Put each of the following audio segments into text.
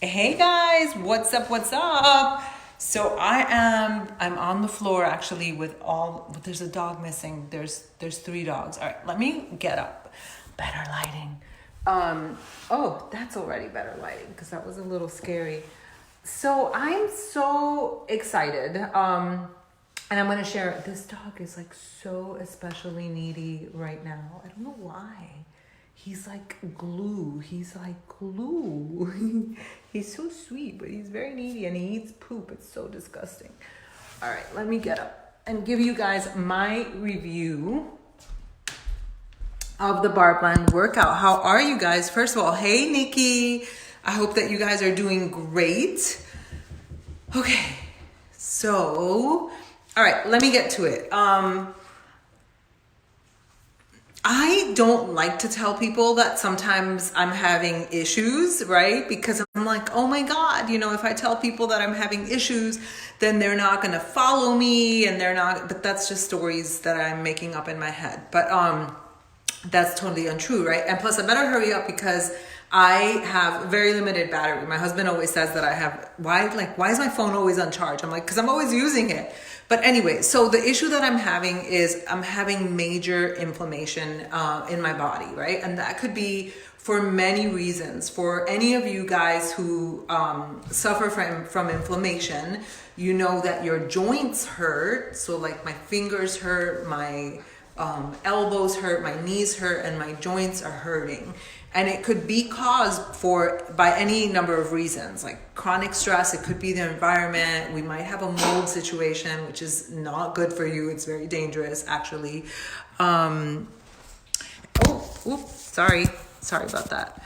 Hey guys, what's up? What's up? So I'm on the floor actually but there's a dog missing. There's three dogs. All right, let me get up. Better lighting. Oh, that's already better lighting because that was a little scary. So I'm so excited. And I'm gonna share, this dog is like so especially needy right now. I don't know why. He's like glue. He's like glue. He's so sweet, but he's very needy and he eats poop. It's so disgusting. All right, let me get up and give you guys my review of the Barre Blend workout. How are you guys? First of all, hey Nikki. I hope that you guys are doing great. Okay, so, all right, let me get to it. I don't like to tell people that sometimes I'm having issues, right? Because I'm like, oh my God, if I tell people that I'm having issues, then they're not going to follow me but that's just stories that I'm making up in my head. But that's totally untrue, right? And plus I better hurry up because I have very limited battery. My husband always says that why is my phone always on charge? I'm like, because I'm always using it. But anyway, so the issue that I'm having is I'm having major inflammation in my body, right? And that could be for many reasons. For any of you guys who suffer from inflammation, you know that your joints hurt. So like my fingers hurt, my elbows hurt, my knees hurt, and my joints are hurting. And it could be caused by any number of reasons, like chronic stress. It could be the environment. We might have a mold situation, which is not good for you. It's very dangerous, actually. Sorry about that.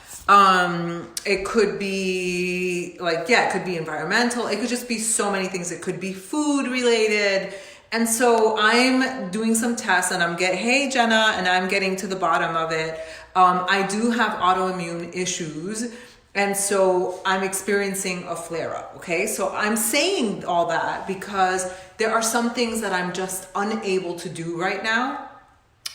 It could be it could be environmental. It could just be so many things. It could be food related. And so I'm doing some tests and hey Jenna, and I'm getting to the bottom of it. I do have autoimmune issues, and so I'm experiencing a flare-up, okay? So I'm saying all that because there are some things that I'm just unable to do right now.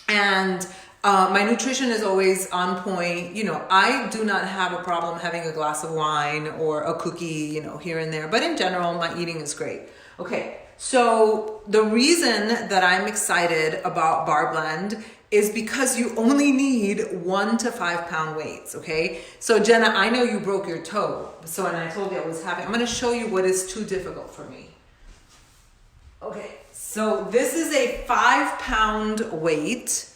And my nutrition is always on point. I do not have a problem having a glass of wine or a cookie, here and there. But in general, my eating is great. Okay, so the reason that I'm excited about Barre Blend is because you only need 1 to 5 pound weights, okay? So Jenna, I know you broke your toe. And I told you I'm gonna show you what is too difficult for me. Okay, so this is a 5 pound weight.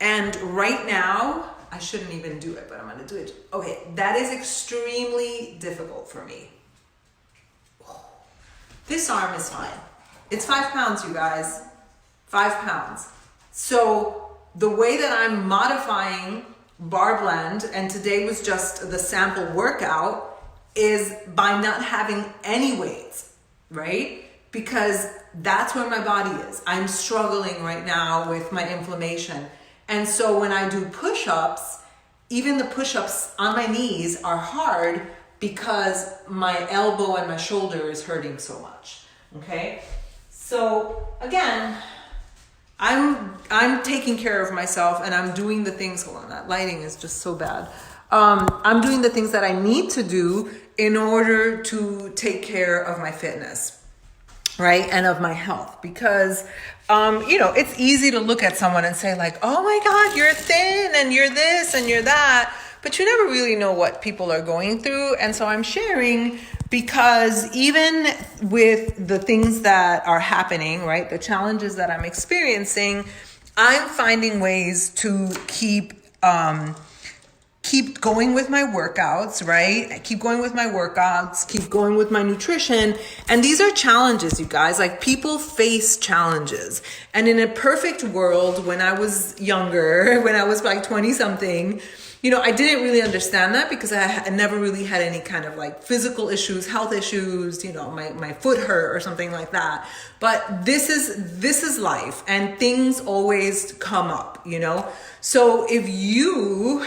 And right now, I shouldn't even do it, but I'm gonna do it. Okay, that is extremely difficult for me. This arm is fine. It's 5 pounds, you guys, 5 pounds. So the way that I'm modifying Barre Blend, and today was just the sample workout, is by not having any weights, right? Because that's where my body is. I'm struggling right now with my inflammation. And so when I do push-ups, even the push-ups on my knees are hard because my elbow and my shoulder is hurting so much, okay? So again, I'm taking care of myself and I'm doing the things, hold on, that lighting is just so bad. I'm doing the things that I need to do in order to take care of my fitness, right? And of my health, because, it's easy to look at someone and say like, oh my God, you're thin and you're this and you're that, but you never really know what people are going through. And so I'm sharing because even with the things that are happening, right, the challenges that I'm experiencing, I'm finding ways to keep going with my workouts, right? Keep going with my workouts, keep going with my nutrition. And these are challenges, you guys. Like, people face challenges. And in a perfect world, when I was younger, when I was like 20 something, I didn't really understand that because I never really had any kind of like physical issues, health issues, my foot hurt or something like that. But this is life, and things always come up, So if you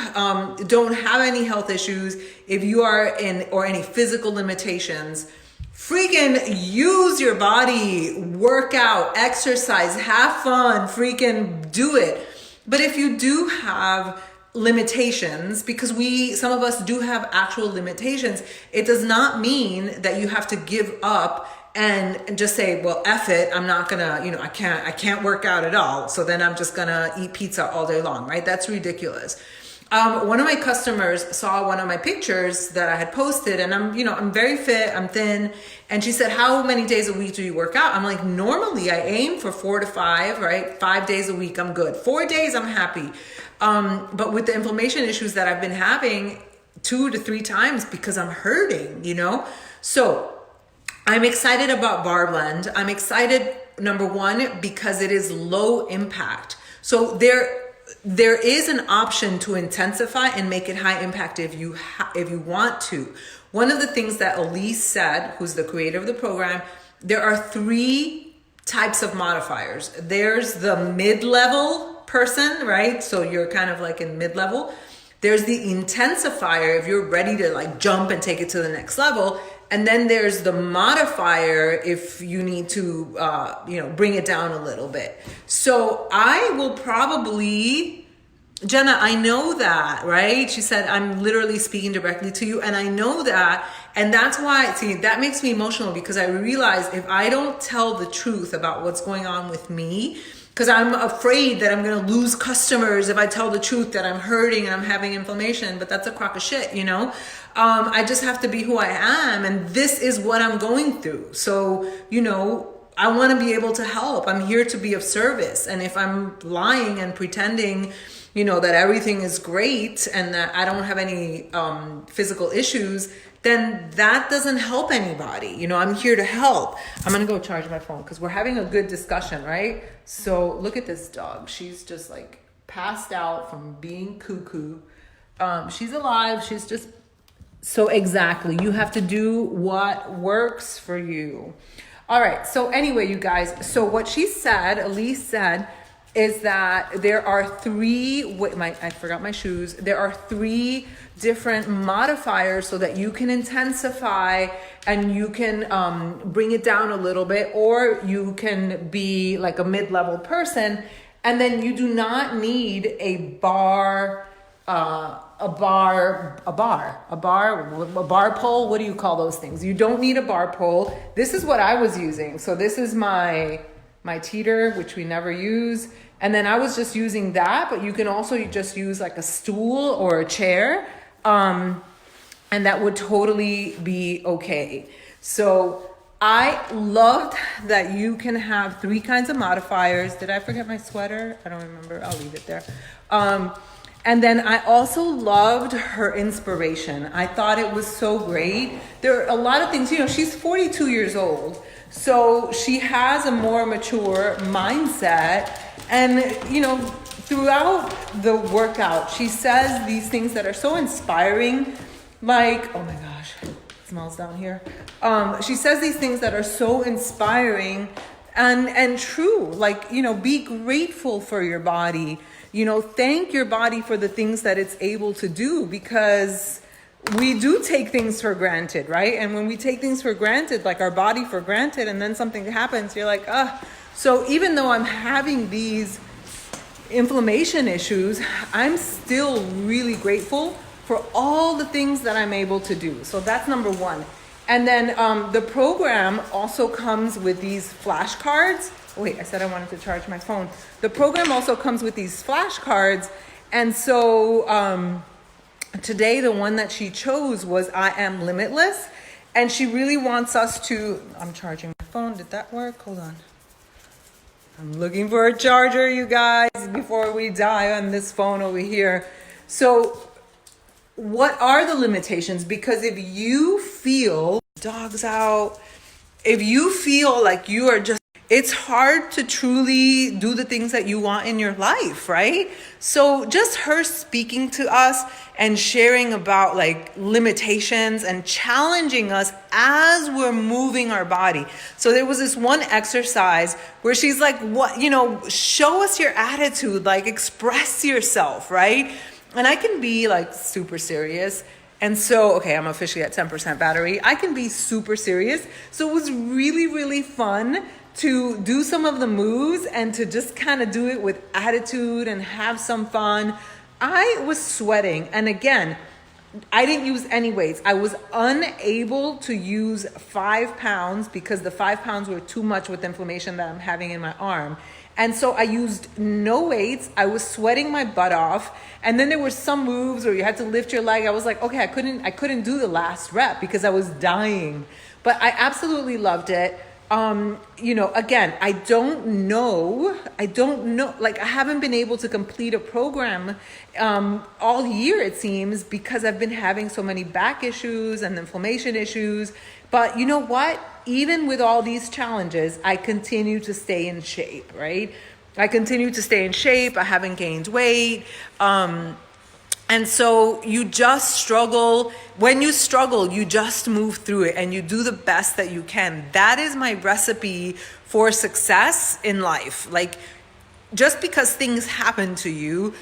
don't have any health issues, if you are or any physical limitations, freaking use your body, work out, exercise, have fun, freaking do it. But if you do have limitations, because some of us do have actual limitations, it does not mean that you have to give up and just say, well, F it, I'm not gonna, I can't work out at all, so then I'm just gonna eat pizza all day long, right? That's ridiculous. One of my customers saw one of my pictures that I had posted, and I'm very fit, I'm thin, and she said, how many days a week do you work out? I'm like, normally I aim for 4 to 5, right? 5 days a week, I'm good. 4 days, I'm happy. But with the inflammation issues that I've been having 2 to 3 times because I'm hurting, So I'm excited about Barre Blend. I'm excited, number one, because it is low impact. So there is an option to intensify and make it high impact if you want to. One of the things that Elise said, who's the creator of the program, there are 3 types of modifiers. There's the mid-level person, right? So you're kind of like in mid-level. There's the intensifier if you're ready to like jump and take it to the next level. And then there's the modifier if you need to, bring it down a little bit. So I will probably, Jenna, I know that, right? She said, I'm literally speaking directly to you. And I know that. And that's why, that makes me emotional, because I realize if I don't tell the truth about what's going on with me, because I'm afraid that I'm going to lose customers if I tell the truth that I'm hurting and I'm having inflammation, but that's a crock of shit, I just have to be who I am, and this is what I'm going through. So, I want to be able to help. I'm here to be of service. And if I'm lying and pretending, that everything is great and that I don't have any physical issues, then that doesn't help anybody. I'm here to help. I'm going to go charge my phone because we're having a good discussion, right? So look at this dog. She's just like passed out from being cuckoo. She's alive. She's just, so exactly. You have to do what works for you. All right. So anyway, you guys, so what she said, Elise said, is that there are 3, I forgot my shoes. There are 3 different modifiers so that you can intensify and you can bring it down a little bit, or you can be like a mid-level person. And then you do not need a bar pole. What do you call those things? You don't need a bar pole. This is what I was using. So this is my teeter, which we never use. And then I was just using that, but you can also just use like a stool or a chair. And that would totally be okay. So I loved that you can have 3 kinds of modifiers. Did I forget my sweater? I don't remember. I'll leave it there. And then I also loved her inspiration. I thought it was so great. There are a lot of things, she's 42 years old. So she has a more mature mindset. And, throughout the workout, she says these things that are so inspiring, like, oh my gosh, it smells down here. She says these things that are so inspiring and true, like, be grateful for your body, thank your body for the things that it's able to do, because we do take things for granted, right? And when we take things for granted, like our body for granted, and then something happens, you're like, So even though I'm having these inflammation issues, I'm still really grateful for all the things that I'm able to do. So that's number 1. And then the program also comes with these flashcards. Wait, I said I wanted to charge my phone. The program also comes with these flashcards. And so today, the one that she chose was I Am Limitless. And she really wants us to, I'm charging my phone. Did that work? Hold on. I'm looking for a charger, you guys, before we die on this phone over here. So what are the limitations? Because if you feel, dogs out, if you feel like you are just, it's hard to truly do the things that you want in your life, right? So just her speaking to us and sharing about like limitations and challenging us as we're moving our body. So there was this one exercise where she's like, what, show us your attitude, like express yourself, right? And I can be like super serious. And so, okay, I'm officially at 10% battery. I can be super serious. So it was really, really fun to do some of the moves and to just kind of do it with attitude and have some fun. I was sweating. And again, I didn't use any weights. I was unable to use 5 pounds because the 5 pounds were too much with the inflammation that I'm having in my arm. And so I used no weights. I was sweating my butt off. And then there were some moves where you had to lift your leg. I was like, okay, I couldn't do the last rep because I was dying. But I absolutely loved it. Again, I don't know, like I haven't been able to complete a program all year, it seems, because I've been having so many back issues and inflammation issues. But you know what? Even with all these challenges, I continue to stay in shape, right? I continue to stay in shape. I haven't gained weight. And so you just struggle. When you struggle, you just move through it and you do the best that you can. That is my recipe for success in life. Like, just because things happen to you,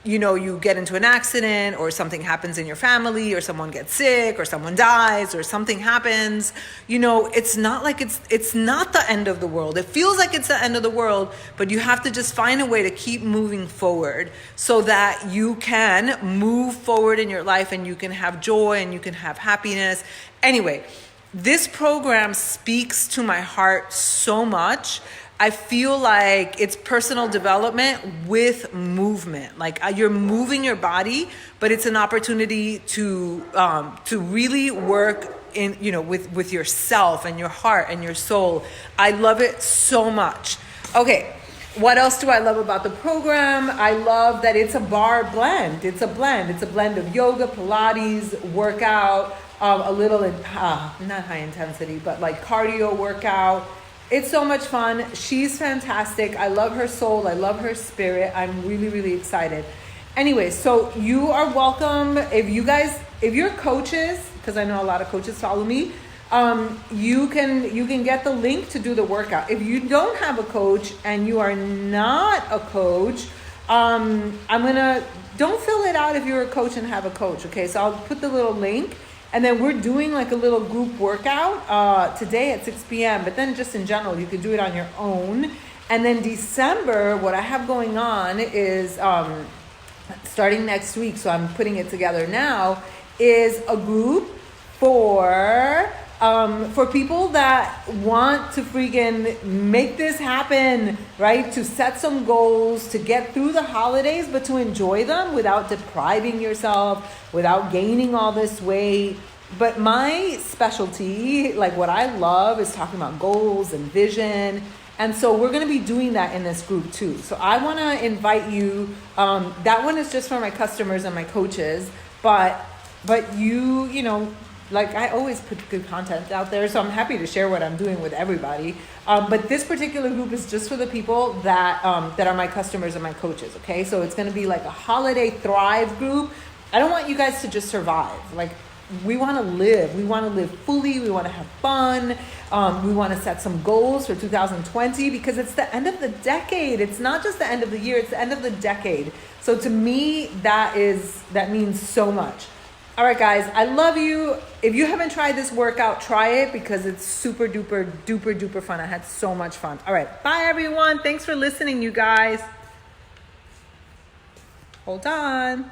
you get into an accident or something happens in your family or someone gets sick or someone dies or something happens, it's not like it's not the end of the world. It feels like it's the end of the world, but you have to just find a way to keep moving forward so that you can move forward in your life and you can have joy and you can have happiness. Anyway, this program speaks to my heart so much. I feel like it's personal development with movement. Like you're moving your body, but it's an opportunity to really work in, with yourself and your heart and your soul. I love it so much. Okay. What else do I love about the program? I love that it's a barre blend. It's a blend. It's a blend of yoga, Pilates, workout, a little, not high intensity, but like cardio workout. It's so much fun. She's fantastic. I love her soul. I love her spirit. I'm really, really excited. Anyway, so you are welcome. If you're coaches, because I know a lot of coaches follow me, you can get the link to do the workout. If you don't have a coach and you are not a coach, don't fill it out if you're a coach and have a coach. Okay, so I'll put the little link. And then we're doing like a little group workout today at 6 p.m. But then just in general, you can do it on your own. And then December, what I have going on is starting next week, so I'm putting it together now, is a group for people that want to freaking make this happen, right? To set some goals, to get through the holidays, but to enjoy them without depriving yourself, without gaining all this weight. But my specialty, like what I love, is talking about goals and vision. And so we're going to be doing that in this group too. So I want to invite you. That one is just for my customers and my coaches, but like I always put good content out there, so I'm happy to share what I'm doing with everybody. But this particular group is just for the people that are my customers and my coaches, okay? So it's going to be like a holiday thrive group. I don't want you guys to just survive. Like, we want to live. We want to live fully. We want to have fun. We want to set some goals for 2020 because it's the end of the decade. It's not just the end of the year, it's the end of the decade. So to me, that means so much. All right, guys, I love you. If you haven't tried this workout, try it because it's super duper, duper, duper fun. I had so much fun. All right, bye, everyone. Thanks for listening, you guys. Hold on.